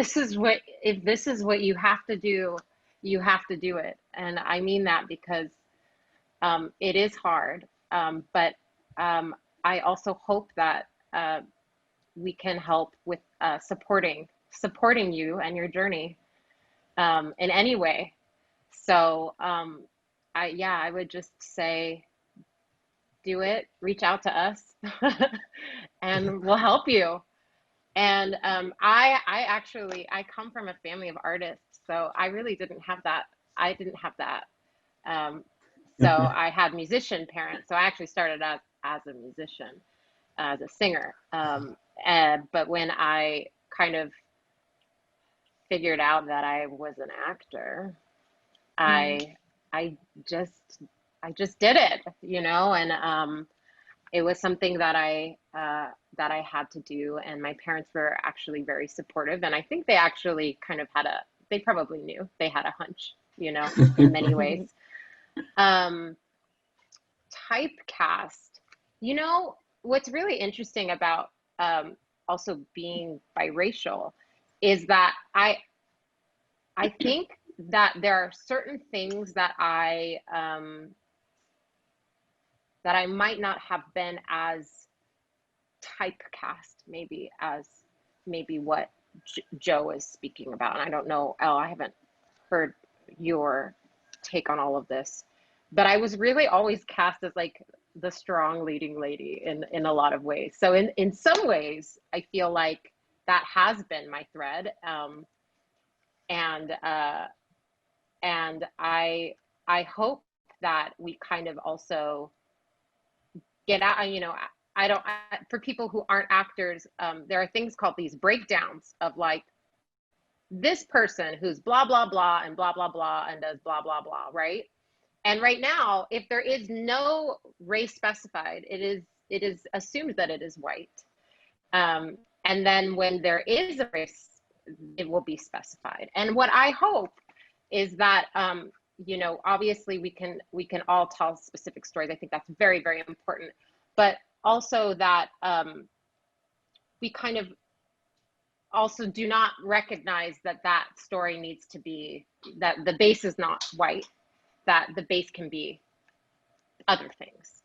Speaker 4: is what you have to do, you have to do it. And I mean that because it is hard. But I also hope that we can help with supporting you and your journey in any way. So I would just say, do it. Reach out to us, and we'll help you. And I come from a family of artists, so I really didn't have that. I didn't have that. So I had musician parents. So I actually started as a musician, as a singer. But when I kind of figured out that I was an actor, I just did it, and it was something that I had to do, and my parents were actually very supportive, and I think they actually kind of they probably knew, they had a hunch, in many ways. Typecast, what's really interesting about also being biracial is that I think that there are certain things that I might not have been as typecast maybe as what Joe is speaking about. And I don't know, I haven't heard your take on all of this, but I was really always cast as, like, the strong leading lady in a lot of ways. So in some ways, I feel like that has been my thread. And I hope that we kind of also get out, for people who aren't actors, there are things called these breakdowns of, like, this person who's blah, blah, blah, and blah, blah, blah, and does blah, blah, blah, right? And right now, if there is no race specified, it is assumed that it is white. And then when there is a race, it will be specified. And what I hope is that, obviously we can all tell specific stories. I think that's very, very important. But also that we kind of also do not recognize that story needs to be, that the base is not white, that the base can be other things,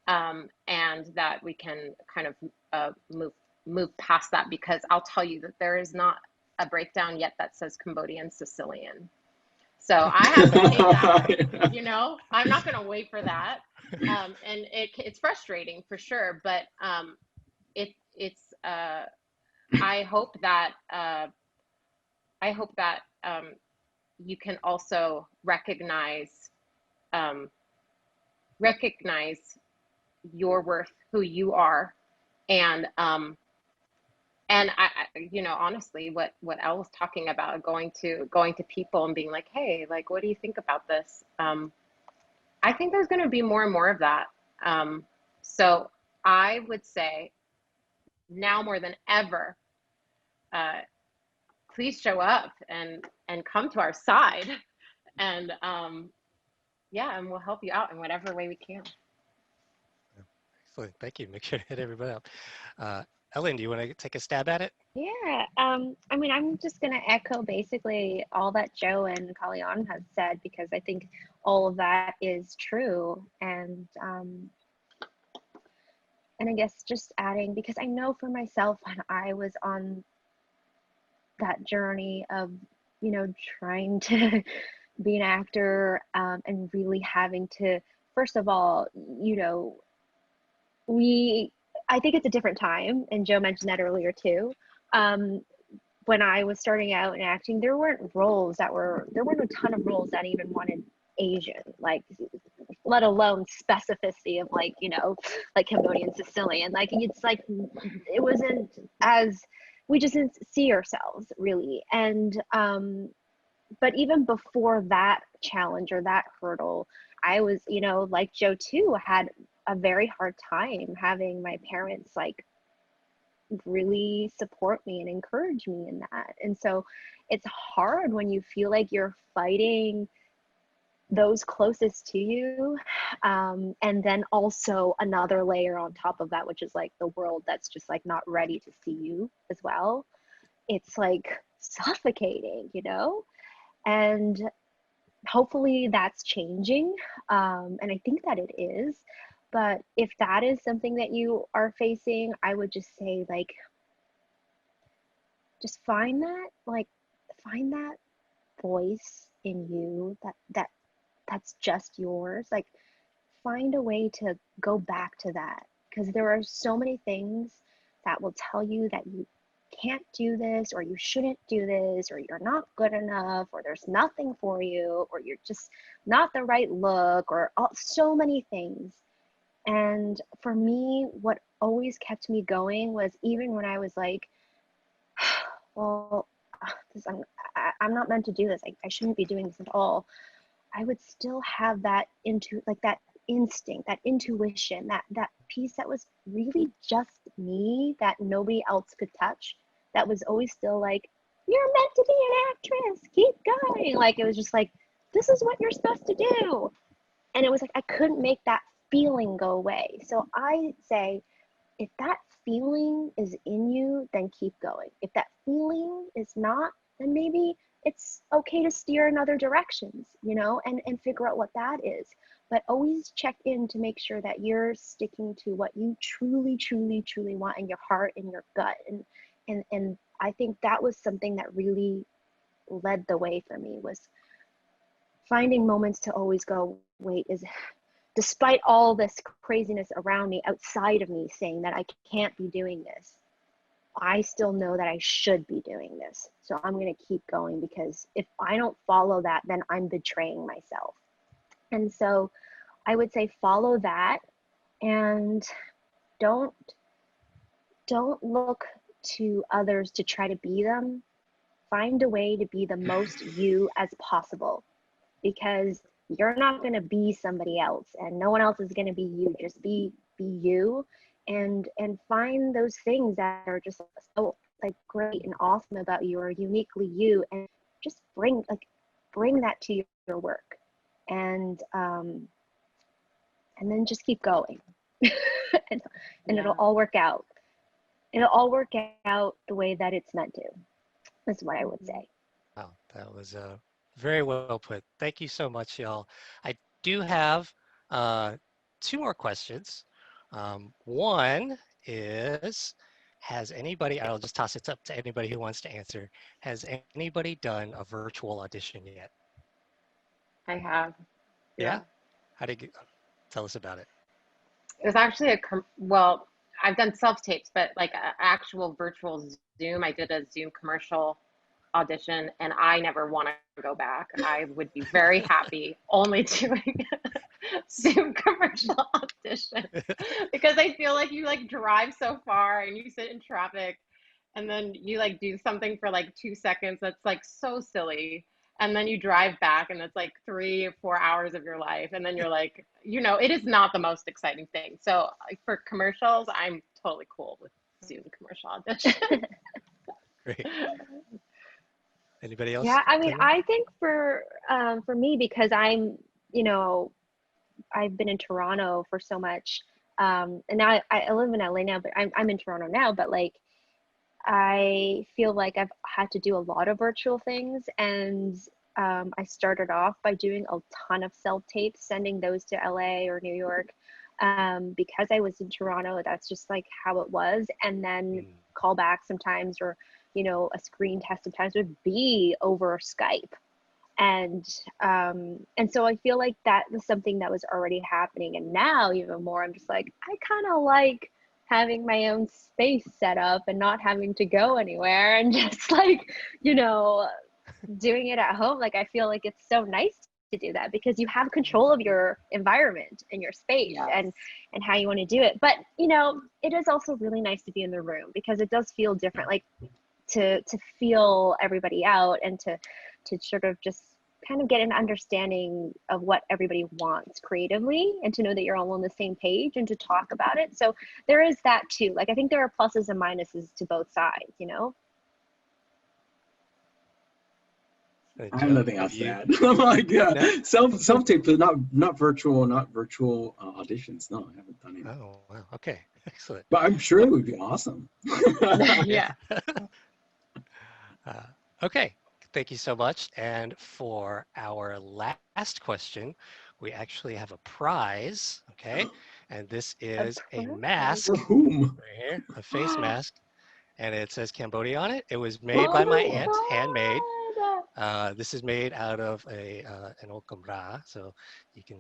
Speaker 4: and that we can kind of move past that, because I'll tell you that there is not a breakdown yet that says Cambodian Sicilian. So I have to take that, I'm not going to wait for that. And it's frustrating for sure, but it's I hope that you can also recognize your worth, who you are. And honestly, what Elle was talking about, going to people and being like, hey, like, what do you think about this? I think there's going to be more and more of that. So I would say now more than ever, please show up and come to our side, and and we'll help you out in whatever way we can.
Speaker 1: Excellent. Thank you. Make sure to hit everybody up. Ellen, do you want to take a stab at it?
Speaker 2: Yeah, I mean, I'm just going to echo basically all that Joe and Kalean has said, because I think all of that is true. And I guess just adding, because I know for myself, when I was on that journey of, trying to be an actor, and really having to, first of all, I think it's a different time, and Joe mentioned that earlier too. When I was starting out in acting, there weren't a ton of roles that even wanted Asian, like, let alone specificity of like Cambodian, Sicilian. Like, it's like, it wasn't as, we just didn't see ourselves really. And but even before that challenge or that hurdle, I was, like Joe too, had a very hard time having my parents like really support me and encourage me in that. And so it's hard when you feel like you're fighting those closest to you, and then also another layer on top of that, which is like the world that's just like not ready to see you as well. It's like suffocating, and hopefully that's changing, and I think that it is. But if that is something that you are facing, I would just say, like, just find that voice in you that's just yours. Like, find a way to go back to that, because there are so many things that will tell you that you can't do this, or you shouldn't do this, or you're not good enough, or there's nothing for you, or you're just not the right look, or so many things. And for me, what always kept me going was, even when I was like, well, I'm not meant to do this. I shouldn't be doing this at all. I would still have that that instinct, that intuition, that piece that was really just me, that nobody else could touch. That was always still like, you're meant to be an actress. Keep going. Like, it was just like, this is what you're supposed to do. And it was like, I couldn't make that feeling go away. So I say, if that feeling is in you, then keep going. If that feeling is not, then maybe it's okay to steer in other directions, and figure out what that is. But always check in to make sure that you're sticking to what you truly, truly, truly want in your heart and your gut. And I think that was something that really led the way for me, was finding moments to always go, wait, despite all this craziness around me, outside of me, saying that I can't be doing this, I still know that I should be doing this. So I'm going to keep going, because if I don't follow that, then I'm betraying myself. And so I would say, follow that, and don't look to others to try to be them. Find a way to be the most you as possible, because you're not going to be somebody else, and no one else is going to be you. Just be you, and find those things that are just so like great and awesome about you, or uniquely you, and just bring that to your work, and then just keep going. and it'll all work out. It'll all work out the way that it's meant to. That's what I would say.
Speaker 1: Wow, that was very well put. Thank you so much, y'all. I do have 2 more questions. One is, has anybody, I'll just toss it up to anybody who wants to answer, has anybody done a virtual audition yet?
Speaker 4: I have.
Speaker 1: Yeah? How did you, tell us about it.
Speaker 4: It was actually well, I've done self-tapes, but like an actual virtual Zoom. I did a Zoom commercial audition, and I never want to go back. I would be very happy only doing Zoom commercial audition because I feel like you like drive so far and you sit in traffic and then you like do something for like 2 seconds that's like so silly. And then you drive back and it's like 3 or 4 hours of your life. And then you're like, it is not the most exciting thing. So like, for commercials, I'm totally cool with Zoom commercial audition.
Speaker 1: Great. Anybody else?
Speaker 2: Yeah, I mean,
Speaker 1: Kalean?
Speaker 2: I think for me, because I've been in Toronto for so much, and now I live in LA now, but I'm in Toronto now, but like I feel like I've had to do a lot of virtual things, and I started off by doing a ton of self-tapes, sending those to LA or New York, because I was in Toronto. That's just like how it was, and then call back sometimes, or a screen test sometimes would be over Skype. And so I feel like that was something that was already happening, and now even more I'm just like, I kind of like having my own space set up and not having to go anywhere, and just like doing it at home. Like I feel like it's so nice to do that because you have control of your environment and your space.
Speaker 4: Yes.
Speaker 2: and how you want to do it. But it is also really nice to be in the room because it does feel different, like to feel everybody out, and to sort of just kind of get an understanding of what everybody wants creatively, and to know that you're all on the same page and to talk about it. So there is that too. Like I think there are pluses and minuses to both sides,
Speaker 3: I have nothing else to add. Oh my god.
Speaker 1: No?
Speaker 3: Self-tape, but not virtual auditions. No, I haven't done it.
Speaker 1: Oh, wow. Okay. Excellent.
Speaker 3: But I'm sure it would be awesome.
Speaker 4: Yeah.
Speaker 1: Okay. Thank you so much. And for our last question, we actually have a prize. Okay. And this is a mask
Speaker 3: For whom?
Speaker 1: right here, a face mask. And it says Cambodia on it. It was made by my aunt, handmade. This is made out of an old kumbra, so you can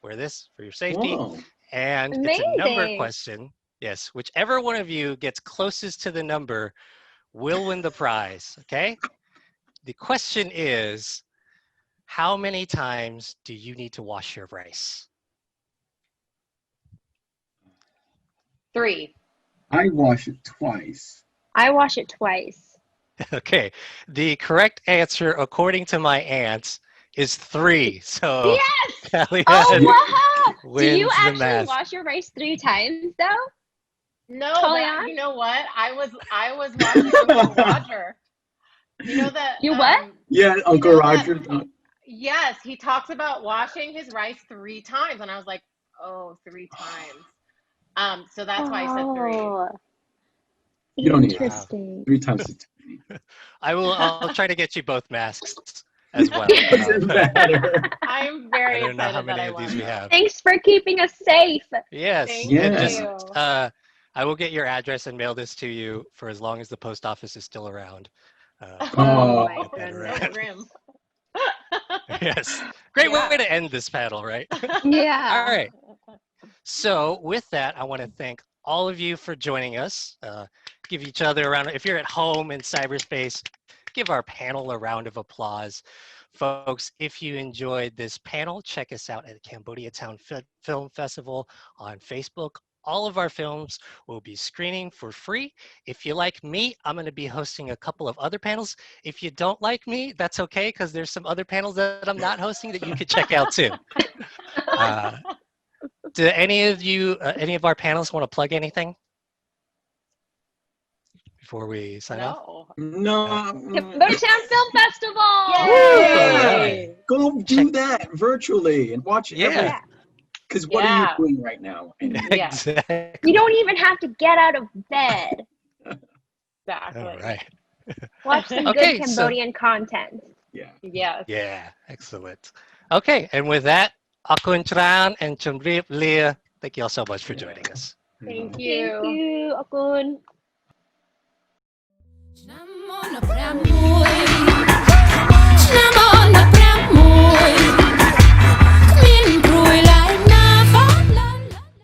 Speaker 1: wear this for your safety.
Speaker 3: Whoa.
Speaker 1: And it's a number
Speaker 2: Amazing.
Speaker 1: question. Yes, whichever one of you gets closest to the number will win the prize, okay? The question is, how many times do you need to wash your rice?
Speaker 4: 3.
Speaker 3: I wash it twice.
Speaker 2: I wash it twice.
Speaker 1: Okay, the correct answer, according to my aunt, is 3. So
Speaker 2: Yes!
Speaker 1: Kalean
Speaker 2: Oh wow! Do
Speaker 1: wins
Speaker 2: you
Speaker 1: the
Speaker 2: actually
Speaker 1: mask.
Speaker 2: wash your rice 3 times though?
Speaker 4: No,
Speaker 2: Kalean?
Speaker 4: you know what? I was watching Uncle Roger. You know that
Speaker 2: You what?
Speaker 3: Yeah, Uncle Roger.
Speaker 4: Yes, he talks about washing his rice 3 times, and I was like, oh, 3 times. So that's why I said 3.
Speaker 2: Oh,
Speaker 3: You don't need
Speaker 2: interesting.
Speaker 3: 3 times it.
Speaker 1: I'll try to get you both masks as well.
Speaker 3: Doesn't matter.
Speaker 4: I'm
Speaker 1: I
Speaker 4: very
Speaker 1: don't know how
Speaker 4: excited that
Speaker 1: many
Speaker 4: I
Speaker 1: of these
Speaker 4: won.
Speaker 1: we have.
Speaker 2: Thanks for keeping us safe.
Speaker 1: Yes.
Speaker 4: Thank
Speaker 1: And just,
Speaker 4: you.
Speaker 1: I will get your address and mail this to you for as long as the post office is still around.
Speaker 3: Oh
Speaker 2: my
Speaker 1: get that
Speaker 2: goodness.
Speaker 1: around.
Speaker 4: Grim.
Speaker 1: Yes. Great
Speaker 4: Yeah.
Speaker 1: way to end this panel, right?
Speaker 2: Yeah.
Speaker 1: All right. So with that, I want to thank all of you for joining us. Give each other a round. If you're at home in cyberspace, give our panel a round of applause. Folks, if you enjoyed this panel, check us out at Cambodia Town Film Festival on Facebook. All of our films will be screening for free. If you like me, I'm going to be hosting a couple of other panels. If you don't like me, that's okay, because there's some other panels that I'm not hosting that you could check out too. Do any of you, any of our panelists want to plug anything before we sign off?
Speaker 3: No.
Speaker 2: Cambodia Town Film Festival!
Speaker 4: Yay!
Speaker 3: Go do that virtually and watch it.
Speaker 1: Yeah.
Speaker 3: Because what are you doing right now?
Speaker 4: Yeah.
Speaker 1: Exactly.
Speaker 2: You don't even have to get out of bed.
Speaker 4: Exactly.
Speaker 1: All right.
Speaker 2: Watch some
Speaker 1: Okay,
Speaker 2: good Cambodian content.
Speaker 3: Yeah.
Speaker 4: Yes.
Speaker 1: Yeah, excellent. Okay, and with that, Akun Tran and Chumrip Leah, thank you all so much for joining us.
Speaker 4: Thank
Speaker 2: Thank
Speaker 4: you.
Speaker 2: you, Akun.